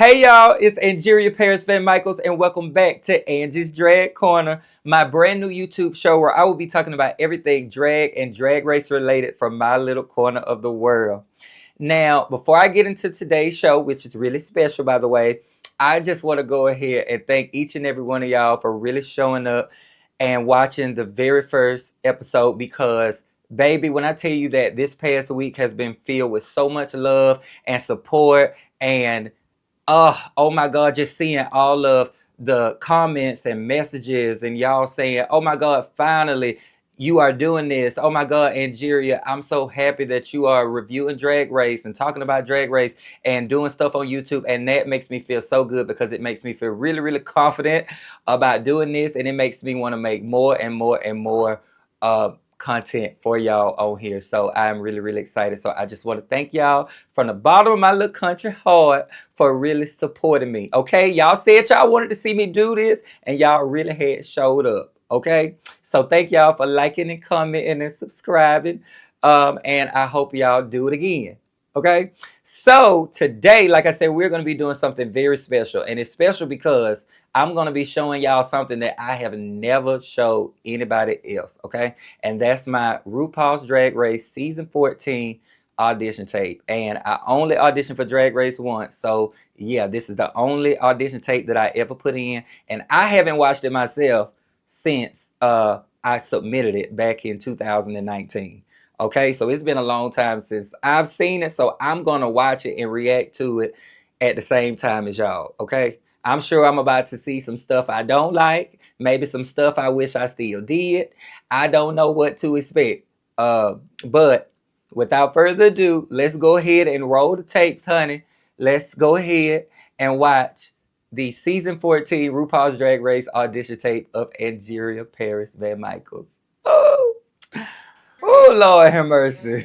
Hey y'all, it's Angeria Vanmicheals, and welcome back to Angie's Drag Corner, my brand new YouTube show where I will be talking about everything drag and drag race related from my little corner of the world. Now, before I get into today's show, which is really special by the way, I just want to go ahead and thank each and every one of y'all for really showing up and watching the very first episode because baby, when I tell you that this past week has been filled with so much love and support and oh my God, just seeing all of the comments and messages and y'all saying, oh my God, finally you are doing this. Oh my God, Angeria, I'm so happy that you are reviewing Drag Race and talking about Drag Race and doing stuff on YouTube. And that makes me feel so good because it makes me feel really, really confident about doing this. And it makes me want to make more and more and more content for y'all on here. So I'm really, really excited. So I just want to thank y'all from the bottom of my little country heart for really supporting me. Okay, y'all said y'all wanted to see me do this and y'all really had showed up. Okay, so thank y'all for liking and commenting and subscribing, and I hope y'all do it again. Okay, so today, like I said, we're going to be doing something very special, and it's special because I'm going to be showing y'all something that I have never showed anybody else. Okay, and that's my RuPaul's Drag Race season 14 audition tape. And I only auditioned for Drag Race once. So yeah, this is the only audition tape that I ever put in. And I haven't watched it myself since I submitted it back in 2019. Okay, so it's been a long time since I've seen it. So I'm going to watch it and react to it at the same time as y'all. Okay, I'm sure I'm about to see some stuff I don't like, maybe some stuff I wish I still did. I don't know what to expect. But without further ado, let's go ahead and roll the tapes, honey. Let's go ahead and watch the season 14 RuPaul's Drag Race audition tape of Angeria Vanmicheals. Oh, Lord have mercy.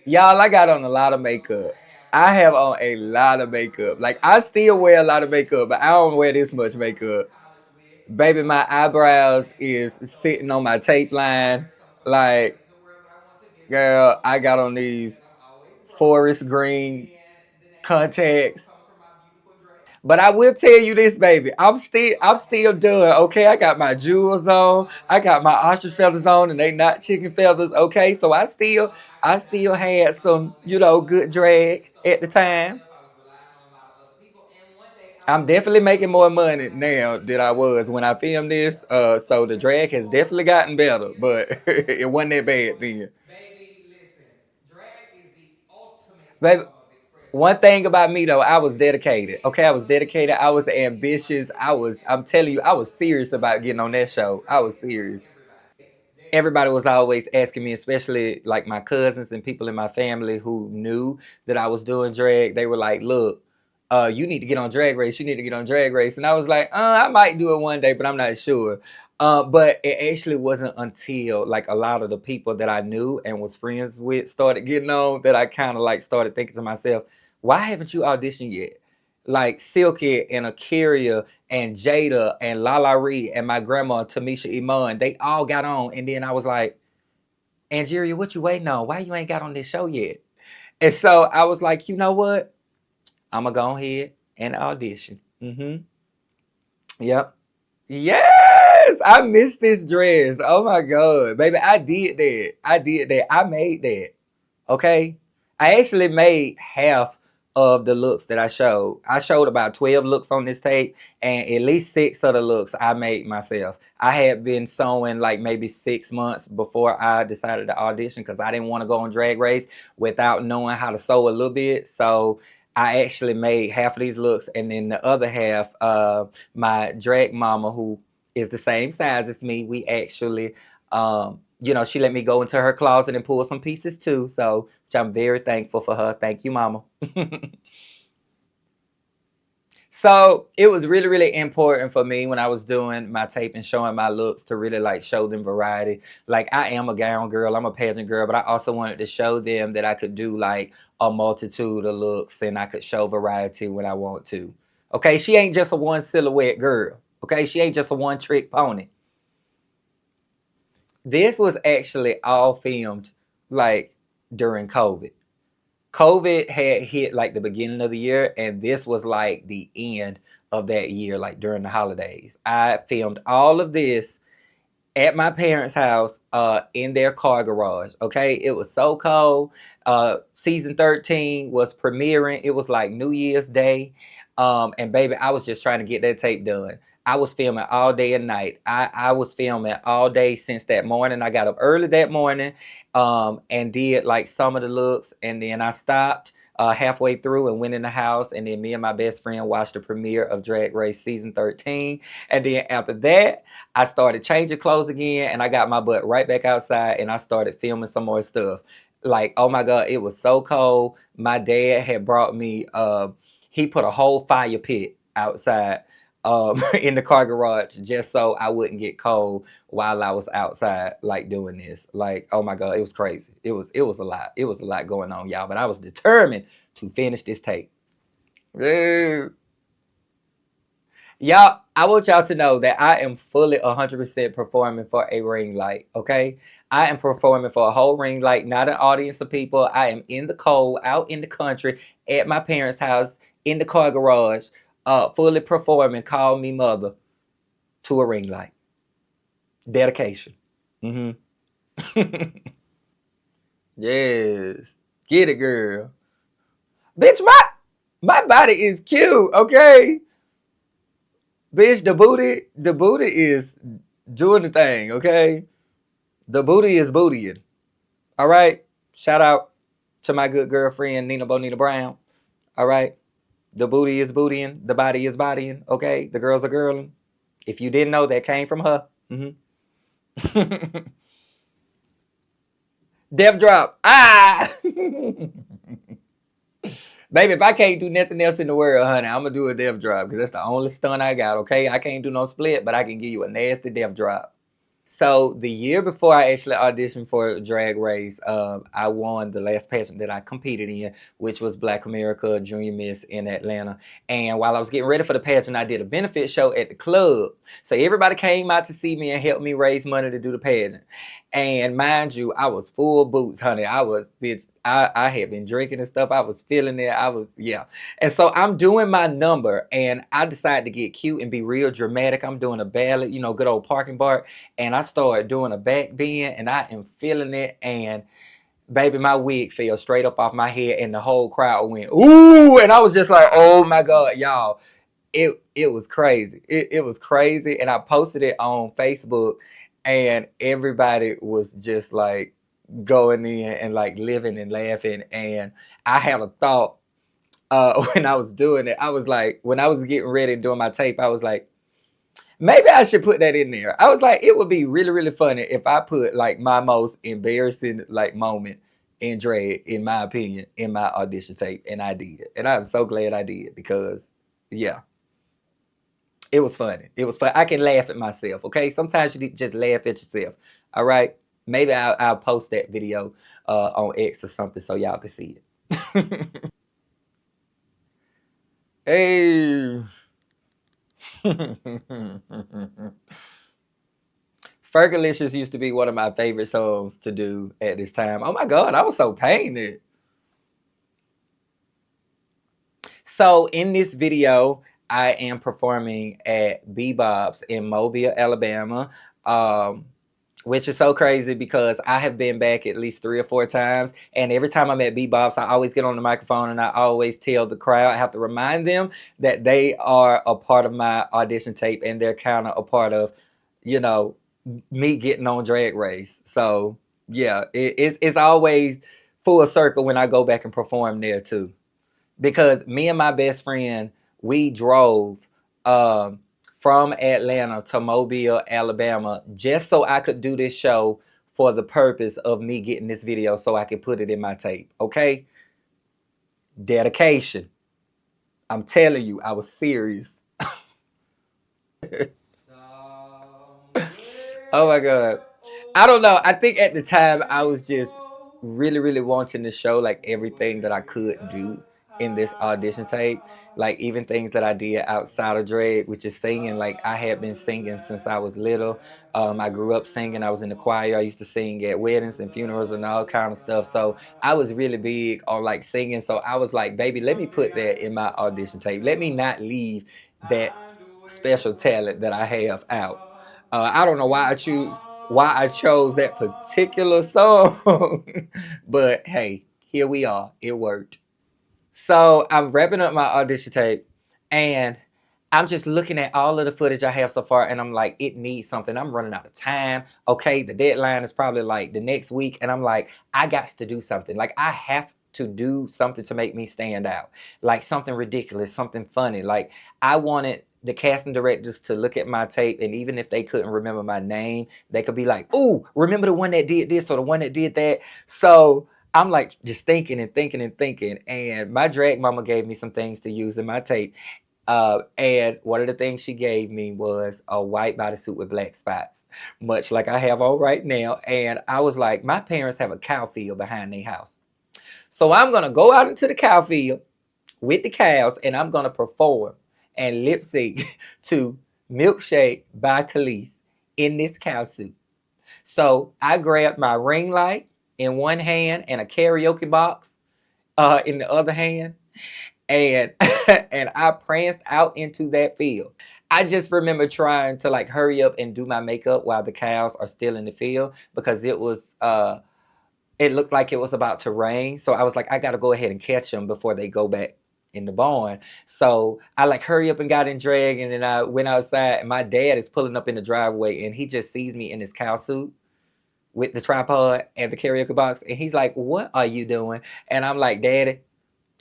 Y'all, I got on a lot of makeup. I have on a lot of makeup. Like, I still wear a lot of makeup, but I don't wear this much makeup. Baby, my eyebrows is sitting on my tape line. Like, girl, I got on these forest green contacts. But I will tell you this, baby. I'm still doing okay. I got my jewels on. I got my ostrich feathers on, and they not chicken feathers. Okay, so I still had some, good drag at the time. I'm definitely making more money now than I was when I filmed this. So the drag has definitely gotten better, but it wasn't that bad then. Baby, one thing about me though, I was dedicated. Okay, I was dedicated. I was ambitious. I'm telling you, I was serious about getting on that show. I was serious. Everybody was always asking me, especially like my cousins and people in my family who knew that I was doing drag. They were like, "Look, you need to get on Drag Race. You need to get on Drag Race." And I was like, I might do it one day, but I'm not sure." But it actually wasn't until like a lot of the people that I knew and was friends with started getting on that I kind of like started thinking to myself, "Why haven't you auditioned yet?" Like Silky and Angeria and Jada and Lala Ree and my grandma Tamisha Iman, they all got on, and then I was like, "Angeria, what you waiting on? Why you ain't got on this show yet?" And so I was like, you know what? I'm gonna go ahead and audition. Yep. Yes, I missed this dress. Oh my God, baby, I did that. I did that. I made that. Okay. I actually made half of the looks that I showed. I showed about 12 looks on this tape, and at least six of the looks I made myself. I had been sewing like maybe 6 months before I decided to audition because I didn't want to go on Drag Race without knowing how to sew a little bit. So I actually made half of these looks, and then the other half, my drag mama, who is the same size as me, we actually she let me go into her closet and pull some pieces too. So, which I'm very thankful for her. Thank you, mama. So it was really, really important for me when I was doing my tape and showing my looks to really like show them variety. Like I am a gown girl, I'm a pageant girl, but I also wanted to show them that I could do like a multitude of looks and I could show variety when I want to. Okay, she ain't just a one silhouette girl. Okay, she ain't just a one trick pony. This was actually all filmed like during COVID. COVID had hit like the beginning of the year, and this was like the end of that year, like during the holidays. I filmed all of this at my parents' house, in their car garage. Okay, it was so cold. Season 13 was premiering. It was like New Year's Day. And baby, I was just trying to get that tape done. I was filming all day and night. I was filming all day since that morning. I got up early that morning, and did like some of the looks, and then I stopped halfway through and went in the house, and then me and my best friend watched the premiere of Drag Race season 13. And then after that, I started changing clothes again, and I got my butt right back outside, and I started filming some more stuff. Like, oh my God, it was so cold. My dad had brought me, he put a whole fire pit outside, in the car garage, just so I wouldn't get cold while I was outside, like doing this. Like, oh my God, it was crazy. It was a lot. It was a lot going on, y'all. But I was determined to finish this tape. Y'all, I want y'all to know that I am fully 100% performing for a ring light, okay? I am performing for a whole ring light, not an audience of people. I am in the cold, out in the country, at my parents' house, in the car garage, fully performing Call Me Mother to a ring light. Dedication. Mm-hmm. Yes. Get it, girl. Bitch, my body is cute, okay? Bitch, the booty is doing the thing, okay? The booty is bootying. All right. Shout out to my good girlfriend Nina Bonita Brown. All right. The booty is bootying. The body is bodying. Okay. The girls are girling. If you didn't know, that came from her. Mm-hmm. Death drop. Ah. Baby, if I can't do nothing else in the world, honey, I'm gonna do a death drop because that's the only stunt I got. Okay. I can't do no split, but I can give you a nasty death drop. So the year before I actually auditioned for Drag Race, I won the last pageant that I competed in, which was Black America Junior Miss in Atlanta. And while I was getting ready for the pageant, I did a benefit show at the club. So everybody came out to see me and help me raise money to do the pageant. And mind you, I was full boots, honey. I was, bitch, I had been drinking and stuff. I was feeling it. Yeah. And so I'm doing my number, and I decided to get cute and be real dramatic. I'm doing a ballad, good old parking bar. And I started doing a back bend, and I am feeling it. And baby, my wig fell straight up off my head, and the whole crowd went, ooh. And I was just like, oh my God, y'all. It was crazy. It was crazy. And I posted it on Facebook, and everybody was just like going in and like living and laughing. And I had a thought, when I was doing it. I was like, when I was getting ready and doing my tape, I was like, maybe I should put that in there. I was like, it would be really, really funny if I put like my most embarrassing like moment in drag, in my opinion, in my audition tape. And I did. And I'm so glad I did because, yeah, it was funny. It was fun. I can laugh at myself, okay? Sometimes you need to just laugh at yourself, all right? Maybe I'll post that video on X or something so y'all can see it. Hey. Fergalicious used to be one of my favorite songs to do at this time. Oh my God, I was so painted. So in this video, I am performing at Bebop's in Mobile, Alabama, which is so crazy because I have been back at least 3 or 4 times. And every time I'm at Bebop's, I always get on the microphone and I always tell the crowd, I have to remind them that they are a part of my audition tape and they're kind of a part of, you know, me getting on Drag Race. So yeah, it's always full circle when I go back and perform there too. Because me and my best friend, we drove from Atlanta to Mobile, Alabama, just so I could do this show for the purpose of me getting this video so I could put it in my tape. Okay? Dedication. I'm telling you, I was serious. Oh my God. I don't know. I think at the time I was just really, really wanting to show like everything that I could do in this audition tape. Like even things that I did outside of drag, which is singing. Like I had been singing since I was little. I grew up singing. I was in the choir. I used to sing at weddings and funerals and all kind of stuff. So I was really big on like singing. So I was like, baby, let me put that in my audition tape. Let me not leave that special talent that I have out. I don't know why I chose that particular song, but hey, here we are. It worked. So I'm wrapping up my audition tape, and I'm just looking at all of the footage I have so far, and I'm like, it needs something. I'm running out of time. Okay, the deadline is probably like the next week, and I'm like, I got to do something. Like I have to do something to make me stand out, like something ridiculous, something funny. Like I wanted the casting directors to look at my tape, and even if they couldn't remember my name, they could be like, "Ooh, remember the one that did this or the one that did that." So I'm like just thinking and thinking and thinking, and my drag mama gave me some things to use in my tape. And one of the things she gave me was a white bodysuit with black spots, much like I have on right now. And I was like, my parents have a cow field behind their house. So I'm going to go out into the cow field with the cows and I'm going to perform and lip sync to Milkshake by Khalees in this cow suit. So I grabbed my ring light in one hand and a karaoke box in the other hand, and and I pranced out into that field. I just remember trying to like hurry up and do my makeup while the cows are still in the field because it looked like it was about to rain. So I was like, I gotta go ahead and catch them before they go back in the barn. So I like hurry up and got in drag, and then I went outside. And my dad is pulling up in the driveway, and he just sees me in this cow suit with the tripod and the karaoke box, and he's like, "What are you doing?" And I'm like, "Daddy,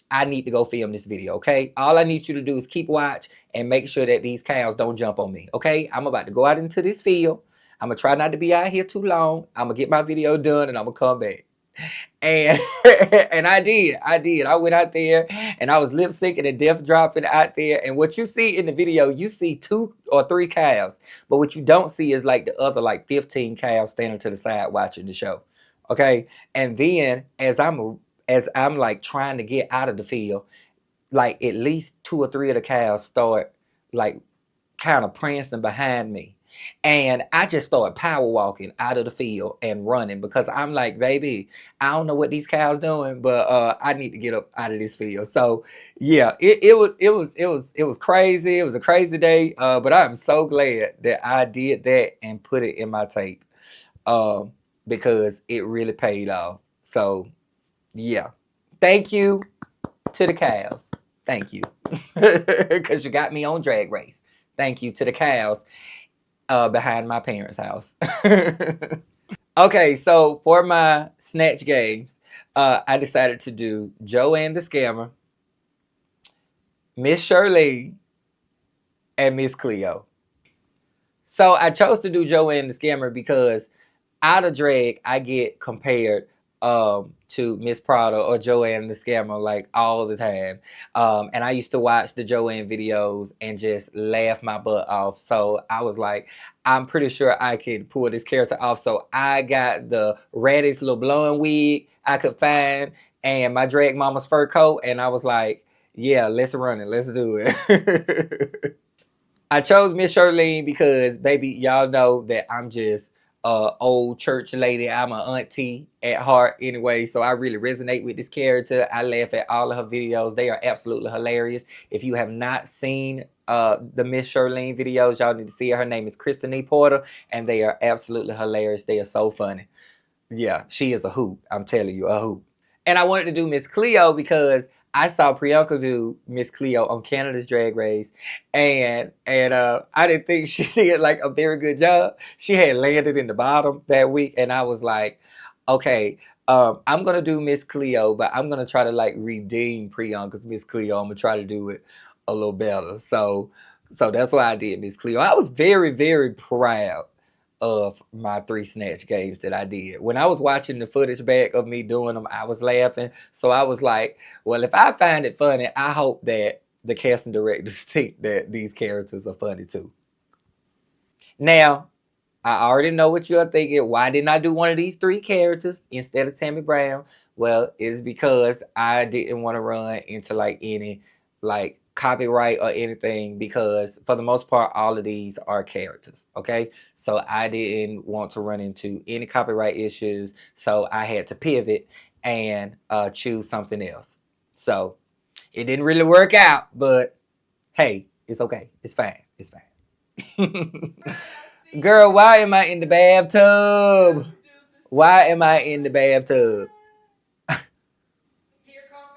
I need to go film this video, okay? All I need you to do is keep watch and make sure that these cows don't jump on me, okay? I'm about to go out into this field. I'm gonna try not to be out here too long. I'm gonna get my video done and I'm gonna come back." And and I did. I went out there and I was lip syncing and death dropping out there. And what you see in the video, you see 2 or 3 cows, but what you don't see is like the other like 15 cows standing to the side watching the show. Okay. And then as I'm like trying to get out of the field, like at least 2 or 3 of the cows start like kind of prancing behind me. And I just started power walking out of the field and running because I'm like, baby, I don't know what these cows doing, but I need to get up out of this field. So yeah, it was crazy. It was a crazy day. But I'm so glad that I did that and put it in my tape. Um, because it really paid off. So yeah. Thank you to the cows. Thank you. Because you got me on Drag Race. Thank you to the cows behind my parents' house. Okay, so for my Snatch Games, I decided to do Joanne the Scammer, Miss Shirley, and Miss Cleo. So I chose to do Joanne the Scammer because out of drag, I get compared to Miss Prada or Joanne the Scammer like all the time. And I used to watch the Joanne videos and just laugh my butt off. So I was like, I'm pretty sure I could pull this character off. So I got the raddest little blonde wig I could find and my drag mama's fur coat. And I was like, yeah, let's run it. Let's do it. I chose Miss Charlene because, baby, y'all know that I'm just old church lady. I'm a auntie at heart anyway, so I really resonate with this character. I laugh at all of her videos. They are absolutely hilarious. If you have not seen the Miss Charlene videos, y'all need to see her. Her name is Kristen Porter, and they are absolutely hilarious. They are so funny. Yeah, she is a hoot. I'm telling you, a hoot. And I wanted to do Miss Cleo because I saw Priyanka do Miss Cleo on Canada's Drag Race, and I didn't think she did like a very good job. She had landed in the bottom that week, and I was like, okay, I'm gonna do Miss Cleo, but I'm gonna try to like redeem Priyanka's Miss Cleo. I'm gonna try to do it a little better. So that's why I did Miss Cleo. I was very, very proud of my 3 Snatch Games that I did. When I was watching the footage back of me doing them, I was laughing. So I was like, well, if I find it funny, I hope that the casting directors think that these characters are funny too. Now, I already know what you're thinking. Why didn't I do one of these three characters instead of Tammy Brown? Well, it's because I didn't want to run into like any like copyright or anything because for the most part all of these are characters, okay? So I didn't want to run into any copyright issues, so I had to pivot and choose something else. So it didn't really work out, but hey, it's okay. It's fine. It's fine. Girl, why am I in the bathtub? Why am I in the bathtub? Here comes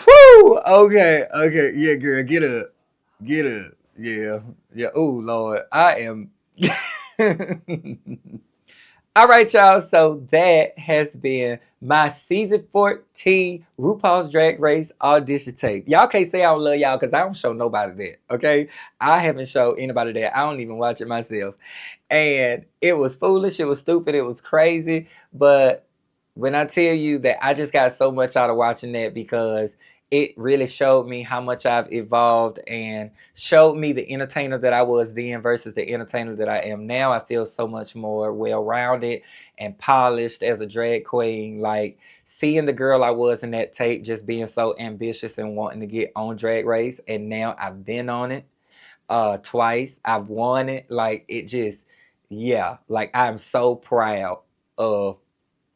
Woo! Okay, okay, yeah, girl, get up, get up, yeah, yeah. Oh Lord, I am. All right, y'all. So that has been my season 14 RuPaul's Drag Race audition tape. Y'all can't say I don't love y'all because I don't show nobody that. Okay, I haven't showed anybody that. I don't even watch it myself. And it was foolish, it was stupid, it was crazy. But when I tell you that I just got so much out of watching that because it really showed me how much I've evolved and showed me the entertainer that I was then versus the entertainer that I am now. I feel so much more well-rounded and polished as a drag queen. Like seeing the girl I was in that tape just being so ambitious and wanting to get on Drag Race, and now I've been on it twice. I've won it. Like it just, yeah, like I'm so proud of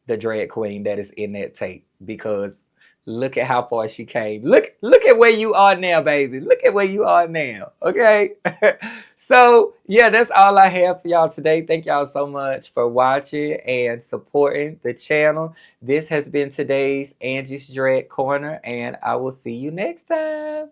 the drag queen that is in that tape because look at how far she came. Look at where you are now, baby. Look at where you are now. Okay. So yeah, that's all I have for y'all today. Thank y'all so much for watching and supporting the channel. This has been today's Angie's Drag Corner, and I will see you next time.